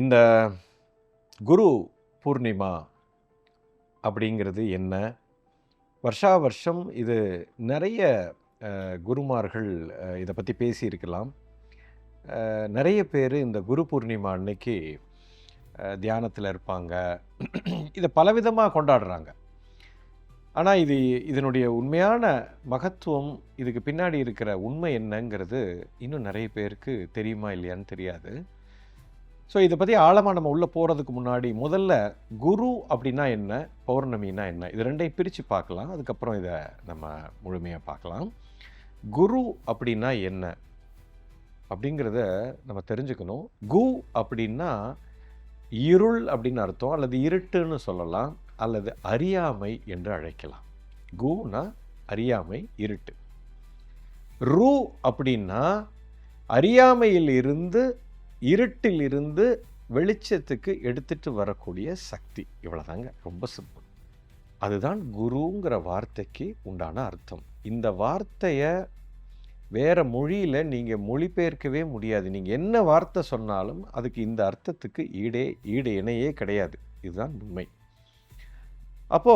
இந்த குரு பூர்ணிமா அப்படிங்கிறது என்ன? வருஷா வருஷம் இது நிறைய குருமார்கள் இதை பற்றி பேசியிருக்கலாம். நிறைய பேர் இந்த குரு பூர்ணிமா அன்னைக்கு தியானத்தில் இருப்பாங்க. இதை பலவிதமாக கொண்டாடுறாங்க. ஆனால் இதனுடைய உண்மையான மகத்துவம், இதுக்கு பின்னாடி இருக்கிற உண்மை என்னங்கிறது இன்னும் நிறைய பேருக்கு தெரியுமா இல்லையான்னு தெரியாது. ஸோ இதை பற்றி ஆழமாக நம்ம உள்ளே போகிறதுக்கு முன்னாடி முதல்ல குரு அப்படின்னா என்ன, பௌர்ணமின்னா என்ன, இது ரெண்டையும் பிரித்து பார்க்கலாம். அதுக்கப்புறம் இதை நம்ம முழுமையாக பார்க்கலாம். குரு அப்படின்னா என்ன அப்படிங்கிறத நம்ம தெரிஞ்சுக்கணும். கு அப்படின்னா இருள் அப்படின்னு அர்த்தம், அல்லது இருட்டுன்னு சொல்லலாம், அல்லது அறியாமை என்று அழைக்கலாம். குனா அறியாமை, இருட்டு. ரு அப்படின்னா அறியாமையில் இருந்து, இருட்டில் இருந்து வெளிச்சத்துக்கு எடுத்துட்டு வரக்கூடிய சக்தி. இவ்வளோதாங்க, ரொம்ப சிம்பிள். அதுதான் குருங்கிற வார்த்தைக்கு உண்டான அர்த்தம். இந்த வார்த்தையை வேற மொழியில் நீங்கள் மொழிபெயர்க்கவே முடியாது. நீங்கள் என்ன வார்த்தை சொன்னாலும் அதுக்கு இந்த அர்த்தத்துக்கு ஈடு இணையே கிடையாது. இதுதான் உண்மை. அப்போ